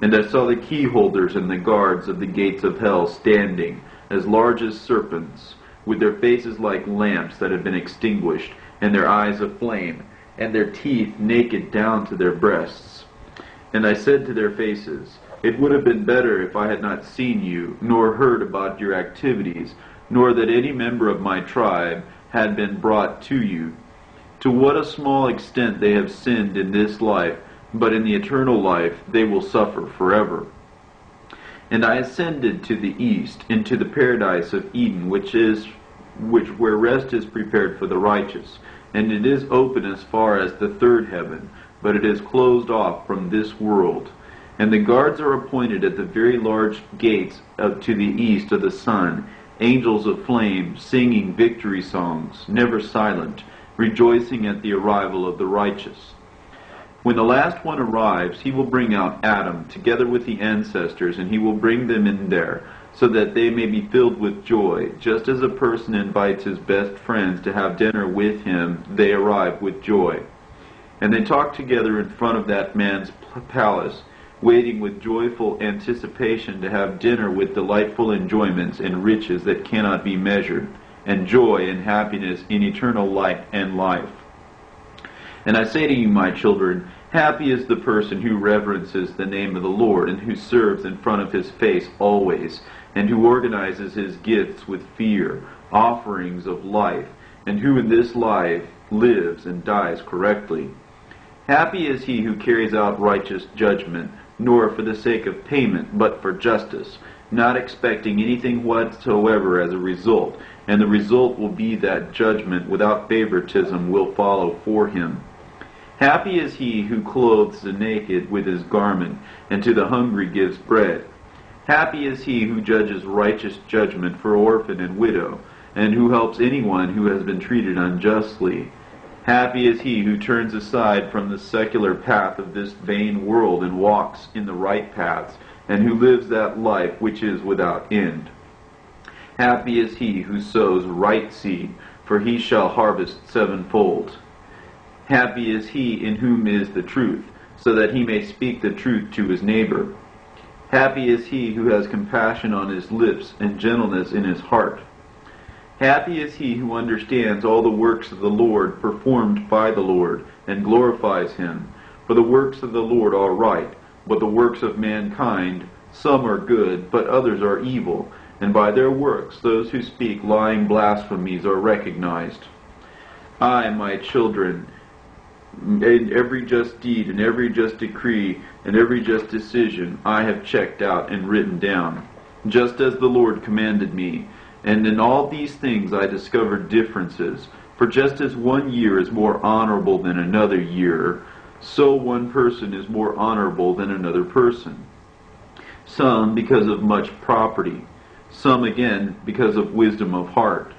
And I saw the key holders and the guards of the gates of hell standing, as large as serpents, with their faces like lamps that have been extinguished, and their eyes aflame, and their teeth naked down to their breasts. And I said to their faces, It would have been better if I had not seen you, nor heard about your activities, nor that any member of my tribe had been brought to you. To what a small extent they have sinned in this life, but in the eternal life they will suffer forever. And I ascended to the east, into the paradise of Eden, where rest is prepared for the righteous. And it is open as far as the third heaven, but it is closed off from this world. And the guards are appointed at the very large gates to the east of the sun, angels of flame, singing victory songs, never silent, rejoicing at the arrival of the righteous. When the last one arrives, he will bring out Adam, together with the ancestors, and he will bring them in there, so that they may be filled with joy. Just as a person invites his best friends to have dinner with him, they arrive with joy. And they talk together in front of that man's palace, waiting with joyful anticipation to have dinner with delightful enjoyments and riches that cannot be measured, and joy and happiness in eternal light and life. And I say to you, my children, happy is the person who reverences the name of the Lord, and who serves in front of his face always, and who organizes his gifts with fear, offerings of life, and who in this life lives and dies correctly. Happy is he who carries out righteous judgment, nor for the sake of payment, but for justice, not expecting anything whatsoever as a result, and the result will be that judgment without favoritism will follow for him. Happy is he who clothes the naked with his garment, and to the hungry gives bread. Happy is he who judges righteous judgment for orphan and widow, and who helps anyone who has been treated unjustly. Happy is he who turns aside from the secular path of this vain world and walks in the right paths, and who lives that life which is without end. Happy is he who sows right seed, for he shall harvest sevenfold. Happy is he in whom is the truth, so that he may speak the truth to his neighbor. Happy is he who has compassion on his lips and gentleness in his heart. Happy is he who understands all the works of the Lord performed by the Lord, and glorifies him. For the works of the Lord are right, but the works of mankind, some are good, but others are evil, and by their works those who speak lying blasphemies are recognized. I, my children, in every just deed and every just decree and every just decision I have checked out and written down, just as the Lord commanded me. And in all these things I discovered differences. For just as 1 year is more honorable than another year, so one person is more honorable than another person. Some because of much property, some again because of wisdom of heart,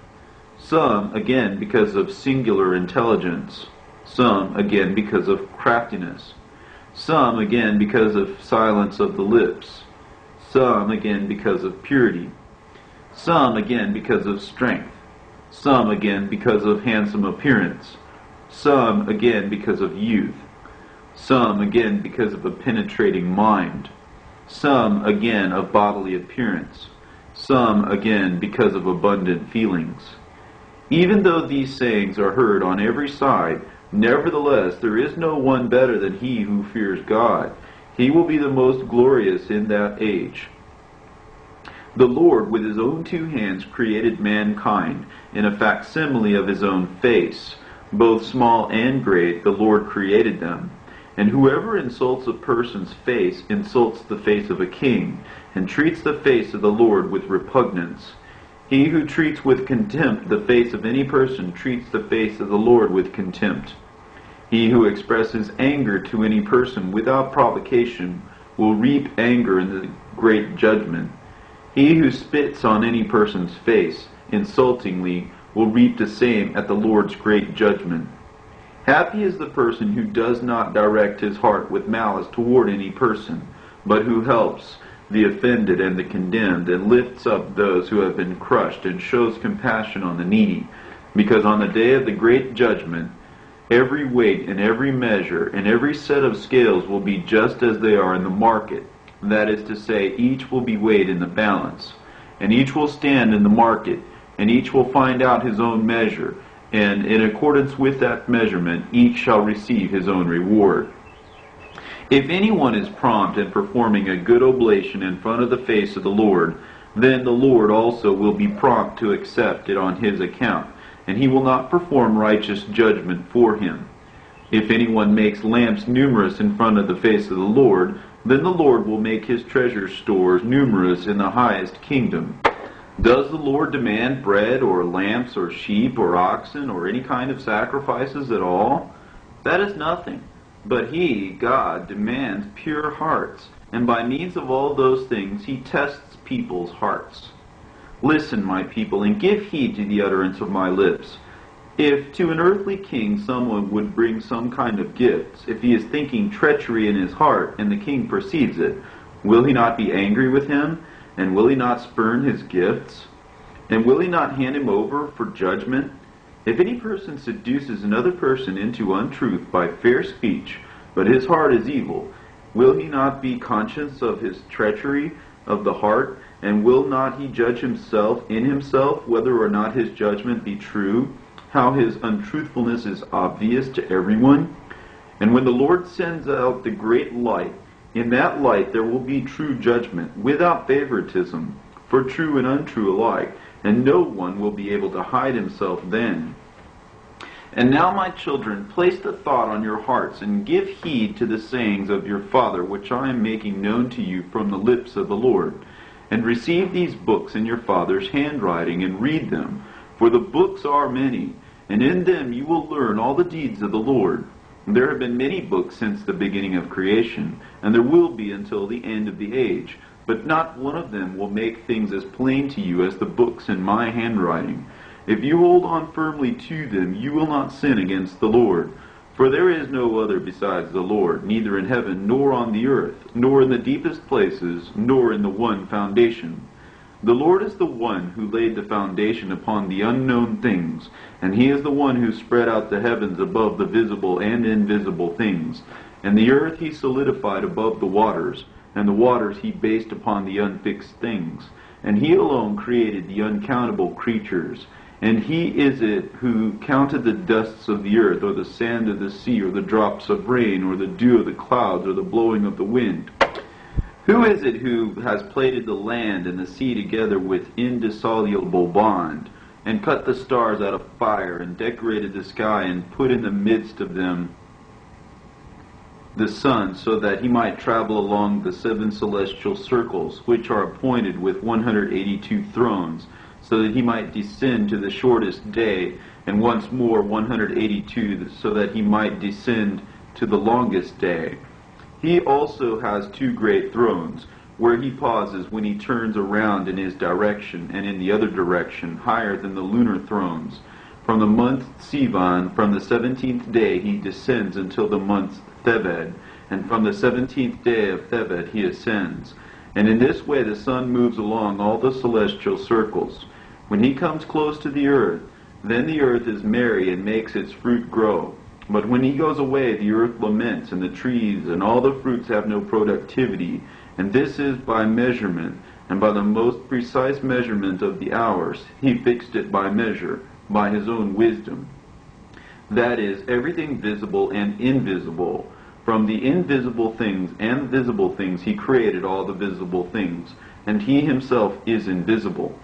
some again because of singular intelligence, some again because of craftiness, some again because of silence of the lips, some again because of purity, some again because of strength, some again because of handsome appearance, some again because of youth, some again because of a penetrating mind, some again of bodily appearance, some again because of abundant feelings. Even though these sayings are heard on every side, nevertheless there is no one better than he who fears God. He will be the most glorious in that age. The Lord with his own 2 hands created mankind in a facsimile of his own face. Both small and great the Lord created them. And whoever insults a person's face insults the face of a king, and treats the face of the Lord with repugnance. He who treats with contempt the face of any person treats the face of the Lord with contempt. He who expresses anger to any person without provocation will reap anger in the great judgment. He who spits on any person's face insultingly will reap the same at the Lord's great judgment. Happy is the person who does not direct his heart with malice toward any person, but who helps the offended and the condemned, and lifts up those who have been crushed, and shows compassion on the needy. Because on the day of the great judgment, every weight and every measure and every set of scales will be just as they are in the market, that is to say, each will be weighed in the balance, and each will stand in the market, and each will find out his own measure, and in accordance with that measurement, each shall receive his own reward. If anyone is prompt in performing a good oblation in front of the face of the Lord, then the Lord also will be prompt to accept it on his account, and he will not perform righteous judgment for him. If anyone makes lamps numerous in front of the face of the Lord, then the Lord will make his treasure stores numerous in the highest kingdom. Does the Lord demand bread or lamps or sheep or oxen or any kind of sacrifices at all? That is nothing. But he, God, demands pure hearts, and by means of all those things he tests people's hearts. Listen, my people, and give heed to the utterance of my lips. If to an earthly king someone would bring some kind of gifts, if he is thinking treachery in his heart, and the king perceives it, will he not be angry with him? And will he not spurn his gifts? And will he not hand him over for judgment? If any person seduces another person into untruth by fair speech, but his heart is evil, will he not be conscious of his treachery of the heart? And will not he judge himself in himself, whether or not his judgment be true? How his untruthfulness is obvious to everyone? And when the Lord sends out the great light, in that light there will be true judgment, without favoritism, for true and untrue alike, and no one will be able to hide himself then. And now, my children, place the thought on your hearts, and give heed to the sayings of your Father, which I am making known to you from the lips of the Lord. And receive these books in your Father's handwriting, and read them, for the books are many, and in them you will learn all the deeds of the Lord. There have been many books since the beginning of creation, and there will be until the end of the age. But not one of them will make things as plain to you as the books in my handwriting. If you hold on firmly to them, you will not sin against the Lord. For there is no other besides the Lord, neither in heaven, nor on the earth, nor in the deepest places, nor in the one foundation. The Lord is the one who laid the foundation upon the unknown things, and he is the one who spread out the heavens above the visible and invisible things. And the earth he solidified above the waters, and the waters he based upon the unfixed things. And he alone created the uncountable creatures. And he is it who counted the dusts of the earth, or the sand of the sea, or the drops of rain, or the dew of the clouds, or the blowing of the wind. Who is it who has plaited the land and the sea together with indissoluble bond, and cut the stars out of fire, and decorated the sky, and put in the midst of them the sun, so that he might travel along the 7 celestial circles, which are appointed with 182 thrones, so that he might descend to the shortest day, and once more 182, so that he might descend to the longest day. He also has 2 great thrones, where he pauses when he turns around in his direction, and in the other direction, higher than the lunar thrones. From the month Sivan, from the 17th day, he descends until the month Thebed, and from the 17th day of Thebed he ascends. And in this way the sun moves along all the celestial circles. When he comes close to the earth, then the earth is merry and makes its fruit grow. But when he goes away, the earth laments, and the trees and all the fruits have no productivity. And this is by measurement, and by the most precise measurement of the hours. He fixed it by measure, by his own wisdom. That is, everything visible and invisible. From the invisible things and visible things he created all the visible things, and he himself is invisible.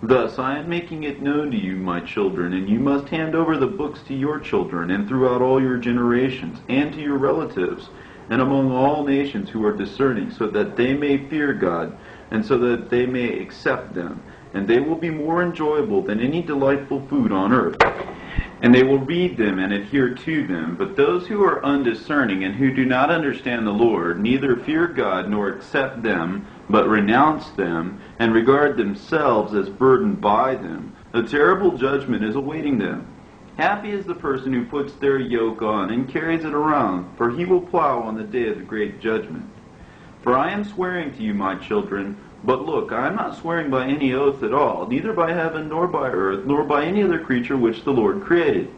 Thus I am making it known to you, my children, and you must hand over the books to your children, and throughout all your generations, and to your relatives, and among all nations who are discerning, so that they may fear God, and so that they may accept them, and they will be more enjoyable than any delightful food on earth. And they will read them and adhere to them. But those who are undiscerning and who do not understand the Lord neither fear God nor accept them, but renounce them, and regard themselves as burdened by them, a terrible judgment is awaiting them. Happy is the person who puts their yoke on and carries it around, for he will plow on the day of the great judgment. For I am swearing to you, my children, but look, I am not swearing by any oath at all, neither by heaven, nor by earth, nor by any other creature which the Lord created.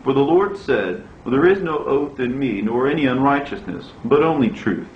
For the Lord said, there is no oath in me, nor any unrighteousness, but only truth.